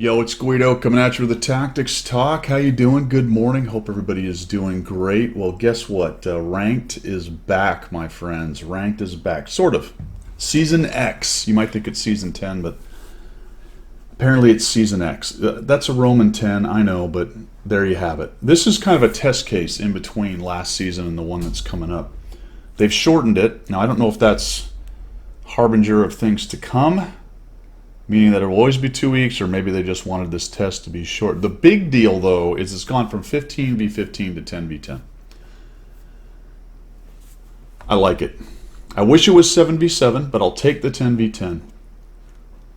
Yo, it's Guido coming at you with the Tactics Talk. How you doing? Good morning. Hope everybody is doing great. Well, guess what? Ranked is back, my friends. Ranked is back. Sort of. Season X. You might think it's Season 10, but apparently it's Season X. That's a Roman 10, I know, but there you have it. This is kind of a test case in between last season and the one that's coming up. They've shortened it. Now, I don't know if that's harbinger of things to come, meaning that it will always be 2 weeks, or maybe they just wanted this test to be short. The big deal, though, is it's gone from 15v15 to 10v10. I like it. I wish it was 7v7, but I'll take the 10v10.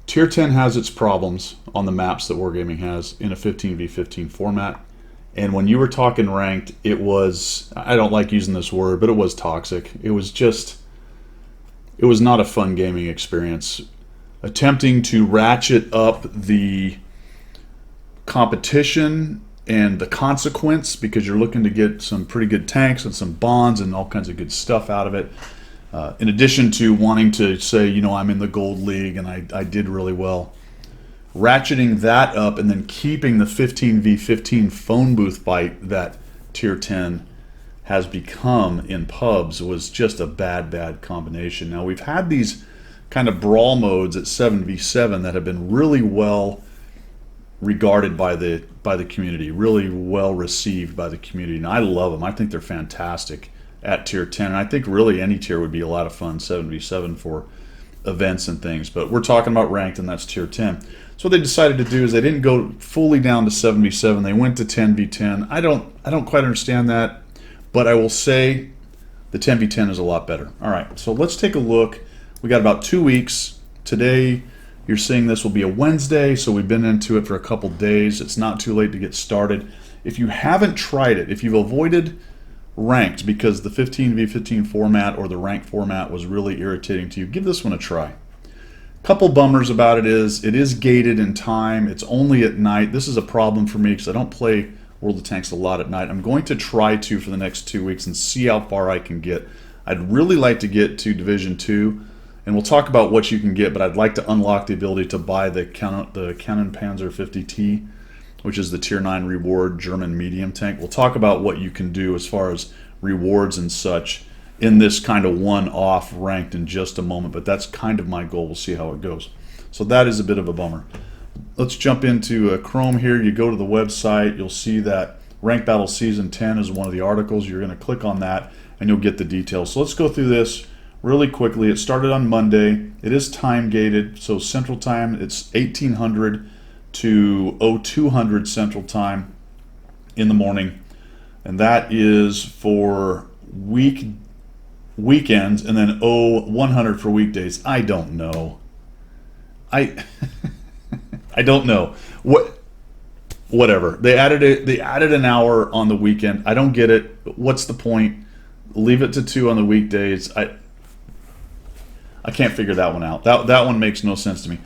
Tier 10 has its problems on the maps that Wargaming has in a 15v15 format. And when you were talking ranked, it was, I don't like using this word, but it was toxic. It was not a fun gaming experience. Attempting to ratchet up the competition and the consequence because you're looking to get some pretty good tanks and some bonds and all kinds of good stuff out of it. In addition to wanting to say, you know, I'm in the gold league and I did really well. Ratcheting that up and then keeping the 15v15 phone booth fight that Tier 10 has become in pubs was just a bad combination. Now, we've had these kind of brawl modes at 7v7 that have been really well regarded by the community, really well received by the community, and I love them. I think they're fantastic at Tier 10, and I think really any tier would be a lot of fun, 7v7 for events and things, but we're talking about ranked, and that's Tier 10. So what they decided to do is they didn't go fully down to 7v7, they went to 10v10. I don't quite understand that, but I will say the 10v10 is a lot better. All right, so let's take a look. We got about 2 weeks. Today, you're seeing this will be a Wednesday, so we've been into it for a couple days. It's not too late to get started. If you haven't tried it, if you've avoided ranked because the 15v15 format or the ranked format was really irritating to you, give this one a try. Couple bummers about it is gated in time. It's only at night. This is a problem for me because I don't play World of Tanks a lot at night. I'm going to try to for the next 2 weeks and see how far I can get. I'd really like to get to Division 2. And we'll talk about what you can get, but I'd like to unlock the ability to buy the Cannon Panzer 50T, which is the Tier 9 reward German medium tank. We'll talk about what you can do as far as rewards and such in this kind of one-off ranked in just a moment, but that's kind of my goal. We'll see how it goes. So that is a bit of a bummer. Let's jump into Chrome here. You go to the website, you'll see that Ranked Battle Season 10 is one of the articles. You're going to click on that, and you'll get the details. So let's go through this really quickly. It started on Monday. It is time gated, so Central Time, it's 1800 to 0200 Central Time in the morning, and that is for weekends, and then 0100 for weekdays. I don't know. I don't know. Whatever. They added an hour on the weekend. I don't get it. What's the point? Leave it to 2 on the weekdays. I can't figure that one out. That one makes no sense to me.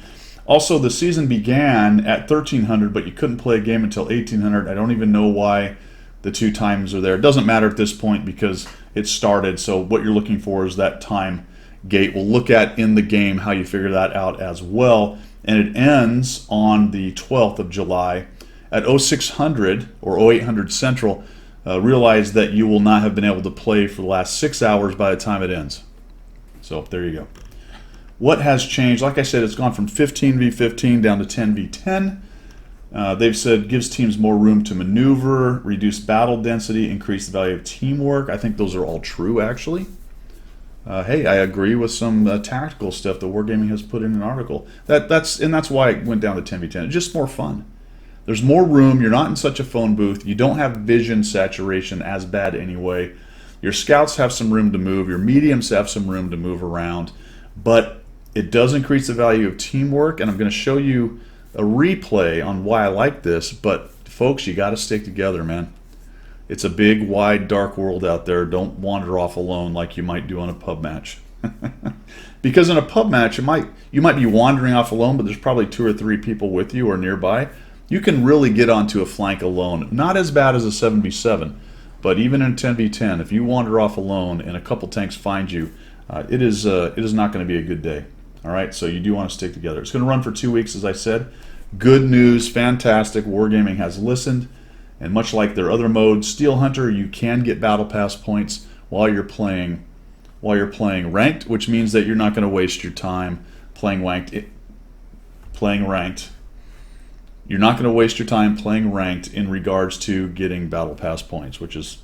Also, the season began at 1300, but you couldn't play a game until 1800. I don't even know why the 2 times are there. It doesn't matter at this point because it started, so what you're looking for is that time gate. We'll look at in the game how you figure that out as well. And it ends on the 12th of July at 0600 or 0800 Central. Realize that you will not have been able to play for the last 6 hours by the time it ends. So there you go. What has changed? Like I said, it's gone from 15v15 down to 10v10. They've said gives teams more room to maneuver, reduce battle density, increase the value of teamwork. I think those are all true, actually. Hey, I agree with some tactical stuff that Wargaming has put in an article. That's why it went down to 10v10. It's just more fun. There's more room. You're not in such a phone booth. You don't have vision saturation as bad anyway. Your scouts have some room to move. Your mediums have some room to move around. But it does increase the value of teamwork, and I'm going to show you a replay on why I like this. But, folks, you got to stick together, man. It's a big, wide, dark world out there. Don't wander off alone like you might do on a pub match. Because in a pub match, you might be wandering off alone, but there's probably 2 or 3 people with you or nearby. You can really get onto a flank alone. Not as bad as a 7v7, but even in 10v10, if you wander off alone and a couple tanks find you, it is not going to be a good day. All right, so you do want to stick together. It's going to run for 2 weeks, as I said. Good news, fantastic. Wargaming has listened, and much like their other modes, Steel Hunter, you can get Battle Pass points while you're playing ranked, which means that you're not going to waste your time playing ranked. You're not going to waste your time playing ranked in regards to getting Battle Pass points, which is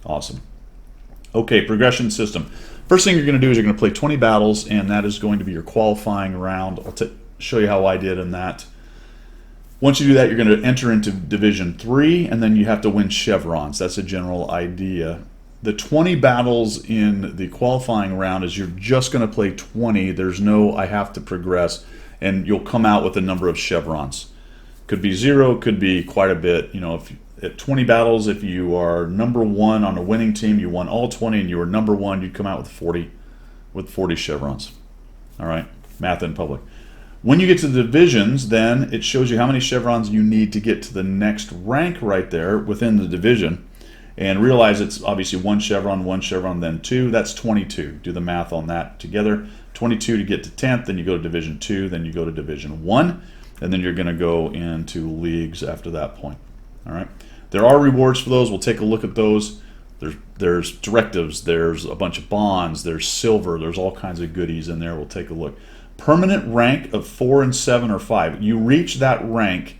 awesome. Okay, progression system. First thing you're going to do is you're going to play 20 battles, and that is going to be your qualifying round. I'll show you how I did in that. Once you do that, you're going to enter into Division 3, and then you have to win chevrons. That's a general idea. The 20 battles in the qualifying round is you're just going to play 20. There's no I have to progress, and you'll come out with a number of chevrons. Could be 0, could be quite a bit. You know, if at 20 battles, if you are number 1 on a winning team, you won all 20, and you were number 1, you'd come out with 40 chevrons. All right, math in public. When you get to the divisions, then it shows you how many chevrons you need to get to the next rank right there within the division. And realize it's obviously 1 chevron, then 2. That's 22. Do the math on that together. 22 to get to 10th, then you go to Division 2, then you go to Division 1, and then you're going to go into leagues after that point. All right. There are rewards for those. We'll take a look at those. There's directives. There's a bunch of bonds. There's silver. There's all kinds of goodies in there. We'll take a look. Permanent rank of 4 and 7 or 5. You reach that rank,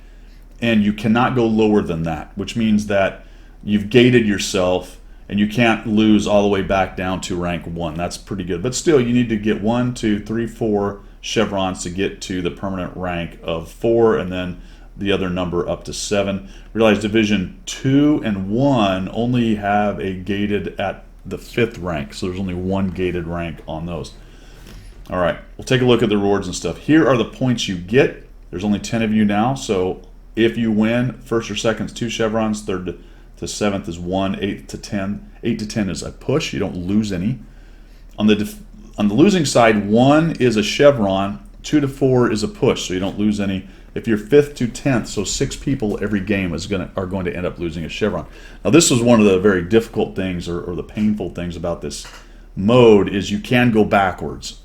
and you cannot go lower than that, which means that you've gated yourself, and you can't lose all the way back down to rank 1. That's pretty good. But still, you need to get 1, 2, 3, 4 chevrons to get to the permanent rank of 4, and then the other number up to 7. Realize Division 2 and 1 only have a gated at the 5th rank, so there's only 1 gated rank on those. All right, we'll take a look at the rewards and stuff. Here are the points you get. There's only 10 of you now, so if you win, 1st or 2nd is 2 chevrons, 3rd to 7th is 1, 8th to 10. 8 to 10 is a push. You don't lose any. On the losing side, 1 is a chevron, 2 to 4 is a push, so you don't lose any. If you're 5th to 10th, so 6 people every game are going to end up losing a chevron. Now, this was one of the very difficult things, or the painful things about this mode, is you can go backwards.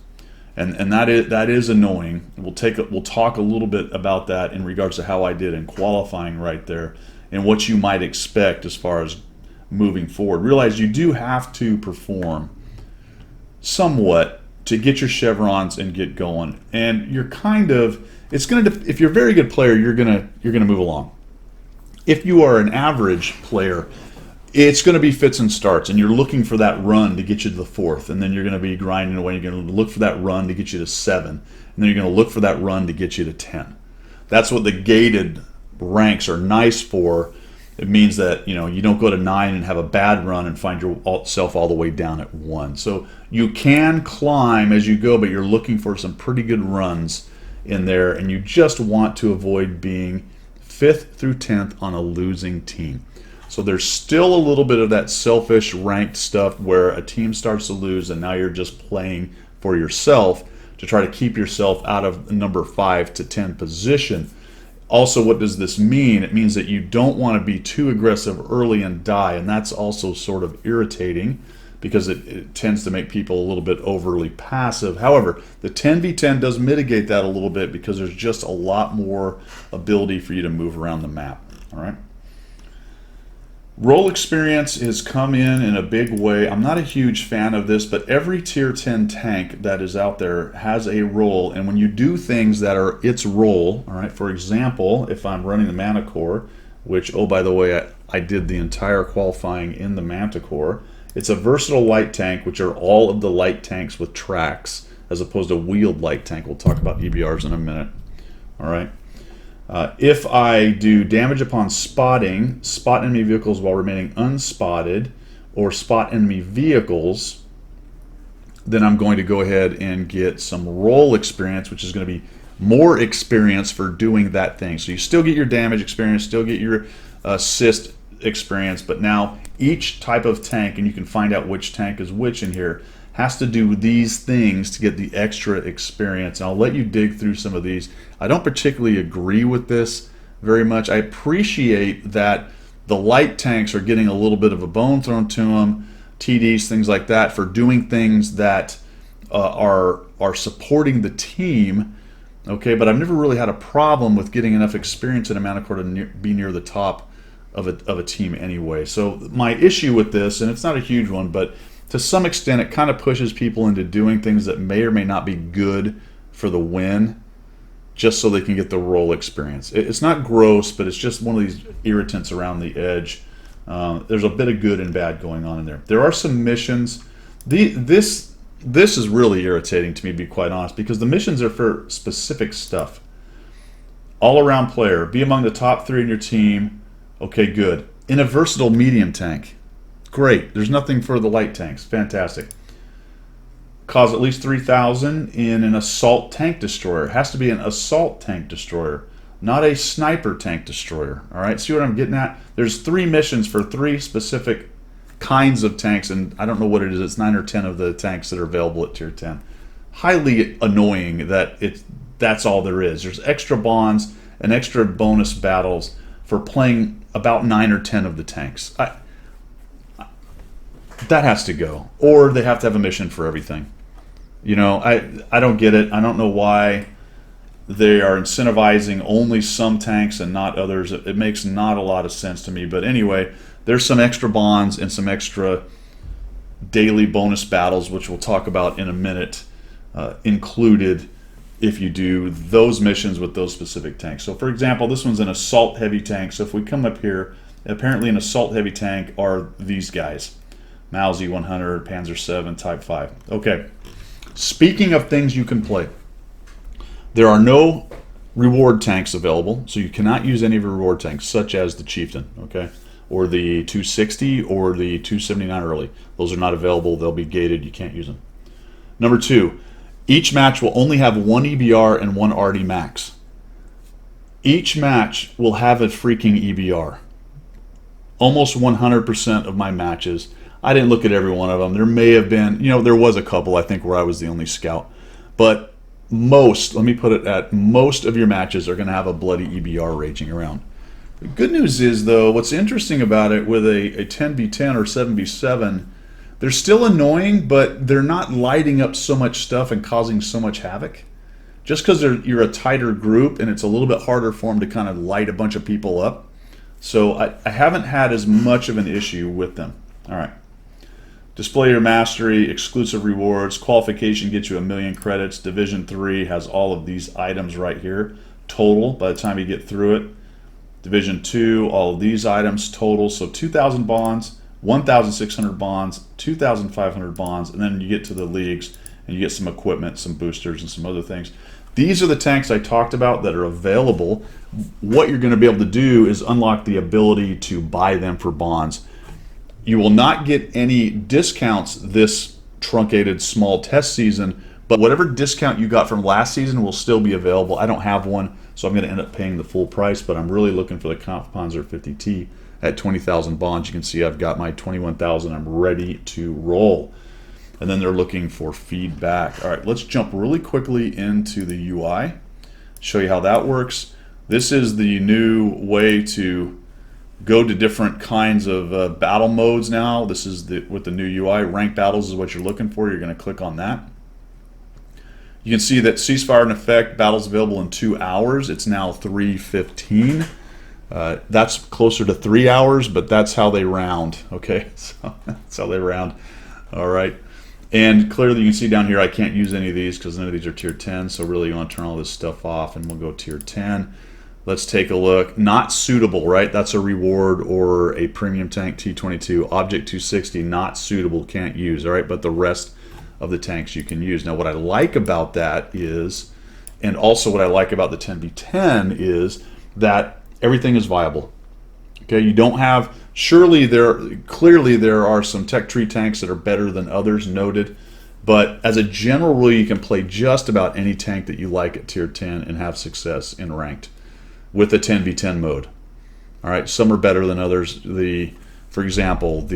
And that is annoying. We'll talk a little bit about that in regards to how I did in qualifying right there and what you might expect as far as moving forward. Realize you do have to perform somewhat to get your chevrons and get going. And you're kind of, it's going to, if you're a very good player, you're going to move along. If you are an average player, it's going to be fits and starts, and you're looking for that run to get you to the 4th, and then you're going to be grinding away. You're going to look for that run to get you to 7, and then you're going to look for that run to get you to 10. That's what the gated ranks are nice for. It means that you don't go to 9 and have a bad run and find yourself all the way down at 1. So you can climb as you go, but you're looking for some pretty good runs in there, and you just want to avoid being 5th through 10th on a losing team. So there's still a little bit of that selfish ranked stuff where a team starts to lose and now you're just playing for yourself to try to keep yourself out of number 5 to 10 position. Also, what does this mean? It means that you don't want to be too aggressive early and die, and that's also sort of irritating because it tends to make people a little bit overly passive. However, the 10v10 does mitigate that a little bit because there's just a lot more ability for you to move around the map. All right. Role experience has come in a big way. I'm not a huge fan of this, but every tier 10 tank that is out there has a role, and when you do things that are its role, all right, for example, if I'm running the Manticore, which, oh, by the way, I did the entire qualifying in the Manticore, it's a versatile light tank, which are all of the light tanks with tracks, as opposed to wheeled light tank. We'll talk about EBRs in a minute, all right? If I do damage upon spotting, spot enemy vehicles while remaining unspotted, or spot enemy vehicles, then I'm going to go ahead and get some role experience, which is going to be more experience for doing that thing. So you still get your damage experience, still get your assist experience, but now each type of tank, and you can find out which tank is which in here, has to do these things to get the extra experience. And I'll let you dig through some of these. I don't particularly agree with this very much. I appreciate that the light tanks are getting a little bit of a bone thrown to them, TDs, things like that, for doing things that are supporting the team. Okay, but I've never really had a problem with getting enough experience in a Manticore to be near the top of a team anyway. So my issue with this, and it's not a huge one, but to some extent it kind of pushes people into doing things that may or may not be good for the win, just so they can get the role experience. It's not gross, but it's just one of these irritants around the edge. There's a bit of good and bad going on in there. There are some missions. This is really irritating to me, to be quite honest, because the missions are for specific stuff. All-around player, be among the top 3 in your team. Okay, good. In a versatile medium tank. Great. There's nothing for the light tanks. Fantastic. Cause at least 3,000 in an assault tank destroyer. It has to be an assault tank destroyer, not a sniper tank destroyer. All right, see what I'm getting at? There's 3 missions for 3 specific kinds of tanks, and I don't know what it is. It's 9 or 10 of the tanks that are available at tier 10. Highly annoying that that's all there is. There's extra bonds and extra bonus battles for playing about 9 or 10 of the tanks. That has to go. Or they have to have a mission for everything. You know, I don't get it. I don't know why they are incentivizing only some tanks and not others. It makes not a lot of sense to me. But anyway, there's some extra bonds and some extra daily bonus battles, which we'll talk about in a minute, included if you do those missions with those specific tanks. So for example, this one's an assault heavy tank. So if we come up here, apparently an assault heavy tank are these guys. Mauser 100, Panzer 7, Type 5. Okay, speaking of things you can play, there are no reward tanks available, so you cannot use any of the reward tanks, such as the Chieftain, okay, or the 260 or the 279 early. Those are not available. They'll be gated. You can't use them. Number 2, each match will only have 1 EBR and 1 RD max. Each match will have a freaking EBR. Almost 100% of my matches. I didn't look at every one of them. There may have been, there was a couple, I think, where I was the only scout. But most, let me put it at, most of your matches are going to have a bloody EBR raging around. The good news is, though, what's interesting about it with a 10v10 or 7v7, they're still annoying, but they're not lighting up so much stuff and causing so much havoc. Just because you're a tighter group and it's a little bit harder for them to kind of light a bunch of people up. So I haven't had as much of an issue with them. All right. Display your mastery, exclusive rewards, qualification gets you 1,000,000 credits. Division 3 has all of these items right here, total by the time you get through it. Division 2, all of these items total. So 2,000 bonds, 1,600 bonds, 2,500 bonds, and then you get to the leagues and you get some equipment, some boosters, and some other things. These are the tanks I talked about that are available. What you're going to be able to do is unlock the ability to buy them for bonds. You will not get any discounts this truncated small test season, but whatever discount you got from last season will still be available. I don't have one, so I'm going to end up paying the full price, but I'm really looking for the Kampfpanzer 50T at 20,000 bonds. You can see I've got my 21,000. I'm ready to roll. And then they're looking for feedback. All right, let's jump really quickly into the UI, show you how that works. This is the new way to go to different kinds of battle modes now. This is with the new UI. Ranked battles is what you're looking for. You're going to click on that. You can see that ceasefire in effect, battles available in 2 hours. It's now 3:15. That's closer to 3 hours, but that's how they round. Okay, so that's how they round. All right. And clearly you can see down here I can't use any of these because none of these are tier 10, so really you want to turn all this stuff off, and we'll go tier 10. Let's take a look. Not suitable, right? That's a reward or a premium tank T22. Object 260, not suitable, can't use, all right? But the rest of the tanks you can use. Now what I like about that is, and also what I like about the 10v10 is that everything is viable. Okay, you don't have, clearly there are some tech tree tanks that are better than others, noted, but as a general rule you can play just about any tank that you like at tier 10 and have success in ranked with the 10v10 mode. All right, some are better than others. For example,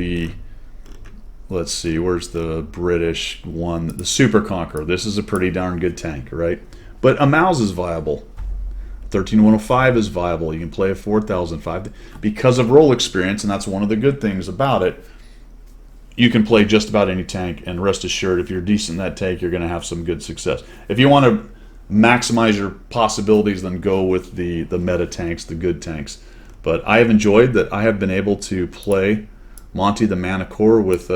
let's see, where's the British one? The Super Conqueror. This is a pretty darn good tank, right? But a Maus is viable. 13105 is viable. You can play a 4005 because of role experience, and that's one of the good things about it. You can play just about any tank, and rest assured, if you're decent in that tank, you're going to have some good success. If you want to maximize your possibilities, then go with the meta tanks, the good tanks. But I have enjoyed that I have been able to play Monty the Manticore with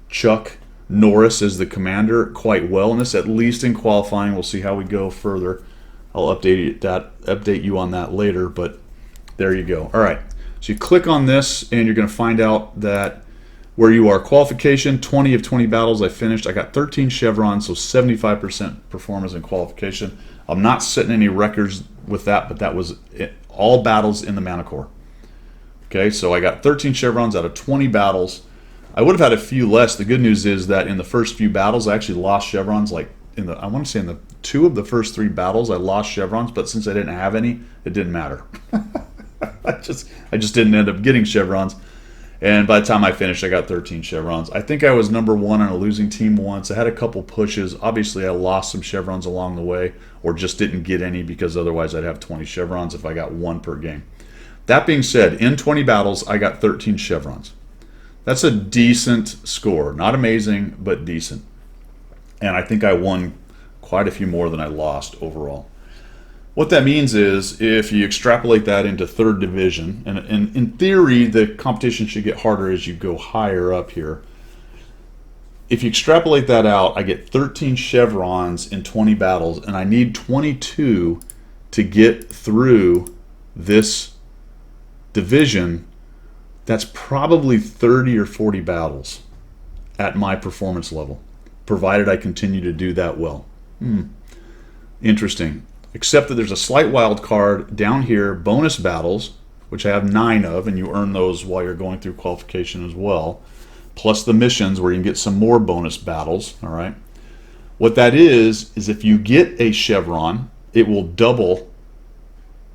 Chuck Norris as the commander quite well in this, at least in qualifying. We'll see how we go further. I'll update you on that later, but there you go. All right, so you click on this and you're going to find out that where you are. Qualification, 20 of 20 battles I finished. I got 13 chevrons, so 75% performance in qualification. I'm not setting any records with that, but that was all battles in the Manticore. Okay, so I got 13 chevrons out of 20 battles. I would have had a few less. The good news is that in the first few battles, I actually lost chevrons. Like I want to say in the 2 of the first 3 battles, I lost chevrons, but since I didn't have any, it didn't matter. I just didn't end up getting chevrons. And by the time I finished, I got 13 chevrons. I think I was number 1 on a losing team once. I had a couple pushes. Obviously, I lost some chevrons along the way, or just didn't get any because otherwise I'd have 20 chevrons if I got 1 per game. That being said, in 20 battles, I got 13 chevrons. That's a decent score. Not amazing, but decent. And I think I won quite a few more than I lost overall. What that means is if you extrapolate that into 3rd division, and in theory the competition should get harder as you go higher up here. If you extrapolate that out, I get 13 chevrons in 20 battles, and I need 22 to get through this division. That's probably 30 or 40 battles at my performance level, provided I continue to do that well. Interesting. Except that there's a slight wild card down here, bonus battles, which I have 9 of, and you earn those while you're going through qualification as well, plus the missions where you can get some more bonus battles. All right. What that is if you get a chevron, it will double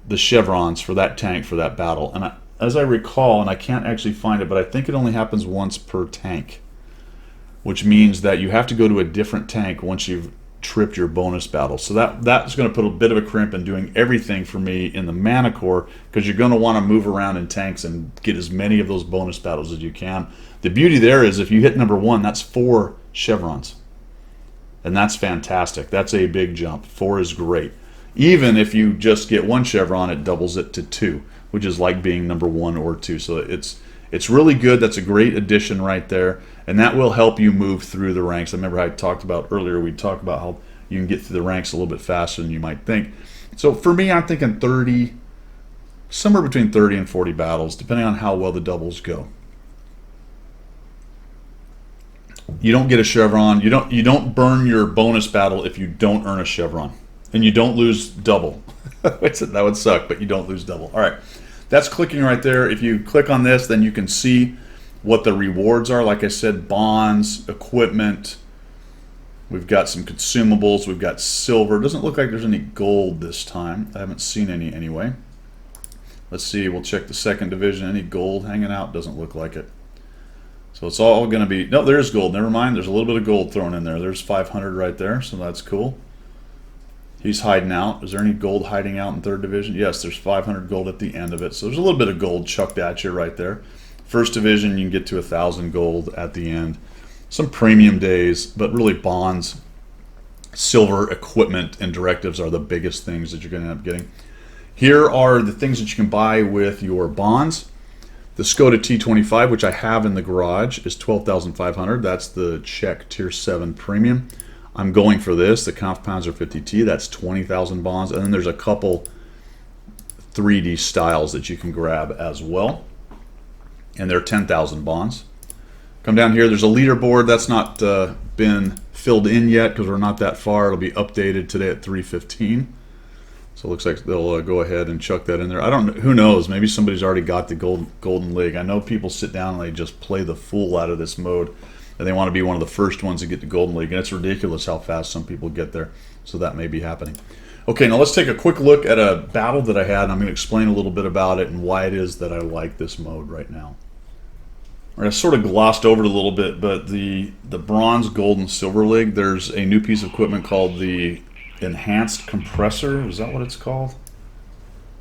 the chevrons for that tank for that battle. And as I recall, and I can't actually find it, but I think it only happens once per tank, which means that you have to go to a different tank once you've tripped your bonus battle. So that's going to put a bit of a crimp in doing everything for me in the Manticore, because you're going to want to move around in tanks and get as many of those bonus battles as you can. The beauty there is if you hit number 1, that's 4 chevrons. And that's fantastic. That's a big jump. 4 is great. Even if you just get 1 chevron, it doubles it to 2, which is like being number 1 or 2. So it's really good. That's a great addition right there. And that will help you move through the ranks. I remember I talked about earlier, we talked about how you can get through the ranks a little bit faster than you might think. So for me, I'm thinking 30, somewhere between 30 and 40 battles, depending on how well the doubles go. You don't get a chevron. You don't burn your bonus battle if you don't earn a chevron. And you don't lose double. That would suck, but you don't lose double. All right. That's clicking right there. If you click on this, then you can see what the rewards are. Like I said, bonds, equipment. We've got some consumables. We've got silver. Doesn't look like there's any gold this time. I haven't seen any anyway. Let's see. We'll check the 2nd division. Any gold hanging out? Doesn't look like it. So it's all going to be... No, there's gold. Never mind. There's a little bit of gold thrown in there. There's 500 right there, so that's cool. He's hiding out. Is there any gold hiding out in 3rd division? Yes, there's 500 gold at the end of it. So there's a little bit of gold chucked at you right there. 1st division, you can get to 1,000 gold at the end. Some premium days, but really bonds, silver, equipment, and directives are the biggest things that you're going to end up getting. Here are the things that you can buy with your bonds. The Skoda T25, which I have in the garage, is 12,500. That's the Czech Tier 7 Premium. I'm going for this, the Kampfpanzer 50T. That's 20,000 bonds. And then there's a couple 3D styles that you can grab as well. And they're 10,000 bonds. Come down here, there's a leaderboard. That's not been filled in yet because we're not that far. It'll be updated today at 3:15. So it looks like they'll go ahead and chuck that in there. I don't know, who knows? Maybe somebody's already got the Golden League. I know people sit down and they just play the fool out of this mode, and they want to be one of the first ones to get the Golden League. And it's ridiculous how fast some people get there. So that may be happening. Okay, now let's take a quick look at a battle that I had, and I'm going to explain a little bit about it and why it is that I like this mode right now. All right, I sort of glossed over it a little bit, but the Bronze, Gold, and Silver League, there's a new piece of equipment called the Enhanced Compressor. Is that what it's called?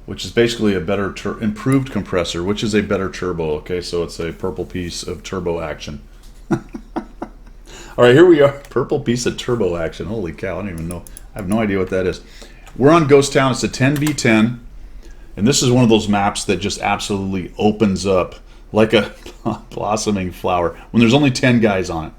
Which is basically a better improved compressor, which is a better turbo. Okay, so it's a purple piece of turbo action. All right, here we are. Purple piece of turbo action. Holy cow! I don't even know. I have no idea what that is. We're on Ghost Town. It's a 10v10. And this is one of those maps that just absolutely opens up like a blossoming flower when there's only 10 guys on it.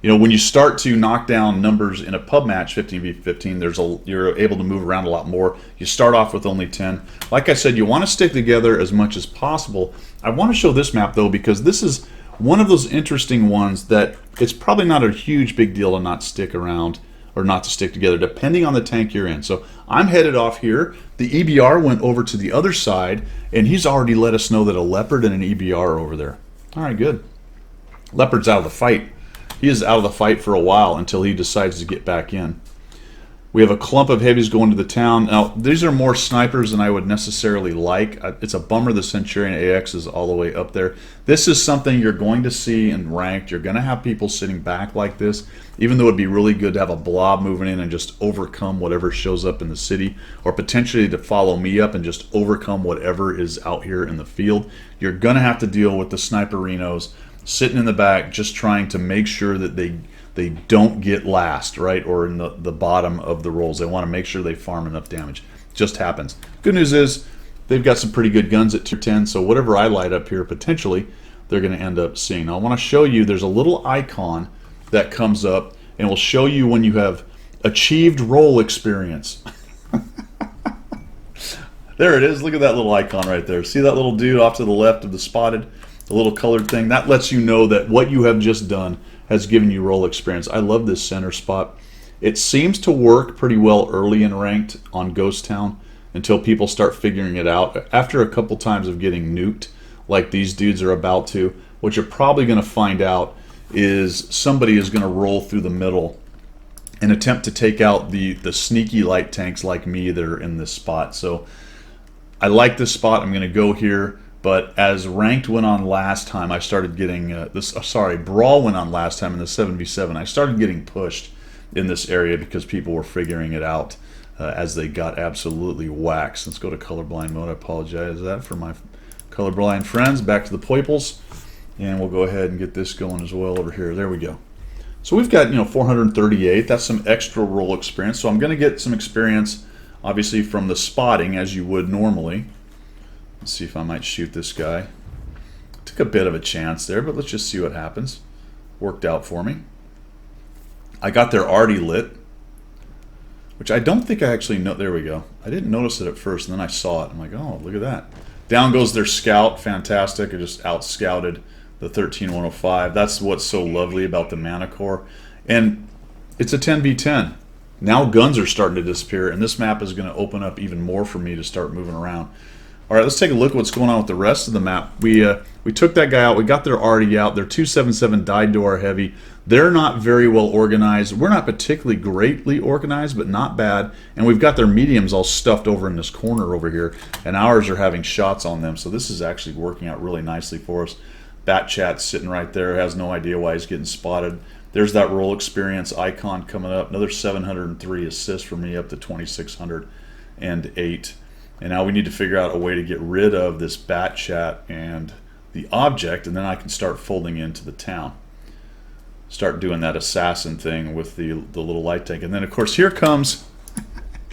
You know, when you start to knock down numbers in a pub match, 15v15, you're able to move around a lot more. You start off with only 10. Like I said, you want to stick together as much as possible. I want to show this map, though, because this is one of those interesting ones that it's probably not a huge big deal to not stick around or not to stick together, depending on the tank you're in. So I'm headed off here. The EBR went over to the other side, and he's already let us know that a Leopard and an EBR are over there. All right, good. Leopard's out of the fight. He is out of the fight for a while until he decides to get back in. We have a clump of heavies going to the town. Now, these are more snipers than I would necessarily like. It's a bummer the Centurion AX is all the way up there. This is something you're going to see in ranked. You're going to have people sitting back like this, even though it'd be really good to have a blob moving in and just overcome whatever shows up in the city, or potentially to follow me up and just overcome whatever is out here in the field. You're going to have to deal with the sniperinos sitting in the back, just trying to make sure that they don't get last, right, or in the bottom of the rolls. They want to make sure they farm enough damage. Just happens. Good news is they've got some pretty good guns at tier 10, so whatever I light up here, potentially, they're going to end up seeing. Now, I want to show you, there's a little icon that comes up, and will show you when you have achieved role experience. There it is. Look at that little icon right there. See that little dude off to the left of the spotted? The little colored thing, that lets you know that what you have just done has given you role experience. I love this center spot. It seems to work pretty well early in ranked on Ghost Town until people start figuring it out. After a couple times of getting nuked, like these dudes are about to, what you're probably going to find out is somebody is going to roll through the middle and attempt to take out the sneaky light tanks like me that are in this spot. So I like this spot. I'm going to go here. But as ranked went on last time, I started getting Brawl went on last time in the 7v7. I started getting pushed in this area because people were figuring it out as they got absolutely waxed. Let's go to colorblind mode. I apologize for that for my colorblind friends. Back to the Poiples, and we'll go ahead and get this going as well over here. There we go. So we've got 438. That's some extra roll experience. So I'm going to get some experience, obviously, from the spotting as you would normally. Let's see if I might shoot this guy. Took a bit of a chance there, but let's just see what happens. Worked out for me. I got there already lit, which I don't think I actually know. There we go. I didn't notice it at first, and then I saw it. I'm like, oh, look at that. Down goes their scout. Fantastic. I just out-scouted the 13105. That's what's so lovely about the Mana Core. And it's a 10v10. Now guns are starting to disappear, and this map is going to open up even more for me to start moving around. All right, let's take a look at what's going on with the rest of the map. We took that guy out. We got their already out. Their 277 died to our heavy. They're not very well organized. We're not particularly greatly organized, but not bad. And we've got their mediums all stuffed over in this corner over here, and ours are having shots on them. So this is actually working out really nicely for us. Bat Chat's sitting right there. Has no idea why he's getting spotted. There's that role experience icon coming up. Another 703 assists for me, up to 2,608. And now we need to figure out a way to get rid of this Bat Chat and the object, and then I can start folding into the town. Start doing that assassin thing with the little light tank. And then, of course, here comes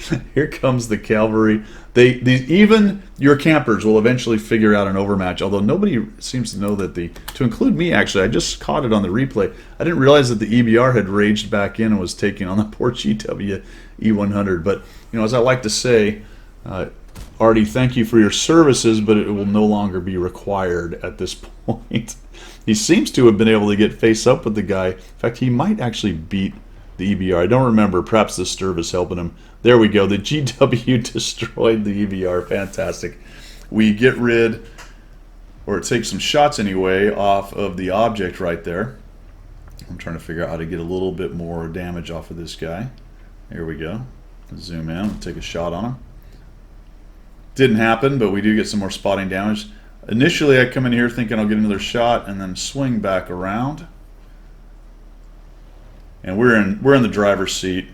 the cavalry. Even your campers will eventually figure out an overmatch, although nobody seems to know that to include me, actually. I just caught it on the replay. I didn't realize that the EBR had raged back in and was taking on the poor GW E100. But, as I like to say, Artie, thank you for your services, but it will no longer be required at this point. He seems to have been able to get face up with the guy. In fact, he might actually beat the EBR. I don't remember. Perhaps the Sturv is helping him. There we go. The GW destroyed the EBR. Fantastic. We get rid, or take some shots anyway, off of the object right there. I'm trying to figure out how to get a little bit more damage off of this guy. There we go. Zoom in and take a shot on him. Didn't happen, but we do get some more spotting damage. Initially, I come in here thinking I'll get another shot and then swing back around. And we're in the driver's seat.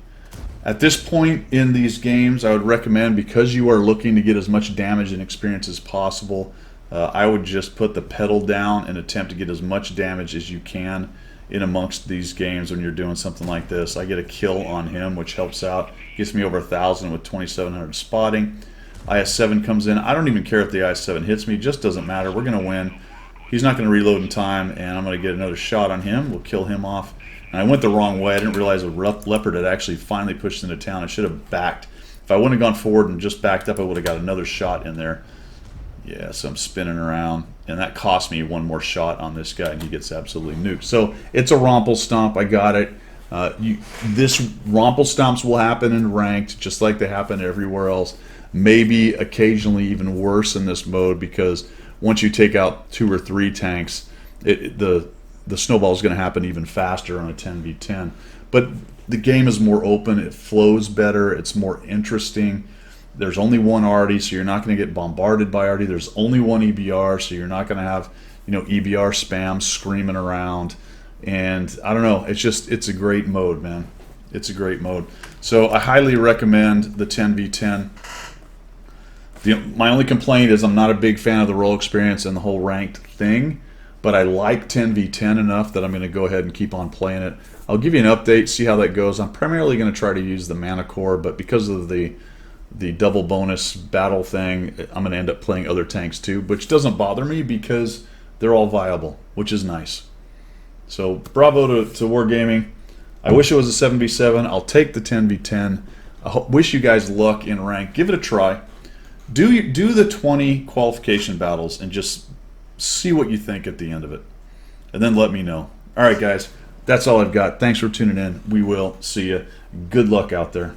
At this point in these games, I would recommend, because you are looking to get as much damage and experience as possible, I would just put the pedal down and attempt to get as much damage as you can in amongst these games when you're doing something like this. I get a kill on him, which helps out. Gets me over 1,000 with 2,700 spotting. IS-7 comes in. I don't even care if the IS-7 hits me. It just doesn't matter. We're going to win. He's not going to reload in time, and I'm going to get another shot on him. We'll kill him off. And I went the wrong way. I didn't realize a leopard had actually finally pushed into town. I should have backed. If I wouldn't have gone forward and just backed up, I would have got another shot in there. Yeah, so I'm spinning around, and that cost me one more shot on this guy, and he gets absolutely nuked. So it's a Romple Stomp. I got it. This Romple Stomps will happen in ranked, just like they happen everywhere else. Maybe occasionally even worse in this mode, because once you take out 2 or 3 tanks, the snowball is going to happen even faster on a 10v10. But the game is more open. It flows better. It's more interesting. There's only one arty, so you're not going to get bombarded by arty. There's only one EBR, so you're not going to have, you know, EBR spam screaming around. And I don't know, it's a great mode, man. It's a great mode. So I highly recommend the 10v10. My only complaint is I'm not a big fan of the role experience and the whole ranked thing, but I like 10v10 enough that I'm going to go ahead and keep on playing it. I'll give you an update, see how that goes. I'm primarily going to try to use the Mana Core, but because of the double bonus battle thing, I'm going to end up playing other tanks too, which doesn't bother me because they're all viable, which is nice. So bravo to Wargaming. I wish it was a 7v7. I'll take the 10v10. I wish you guys luck in rank. Give it a try. Do the 20 qualification battles and just see what you think at the end of it. And then let me know. All right, guys. That's all I've got. Thanks for tuning in. We will see you. Good luck out there.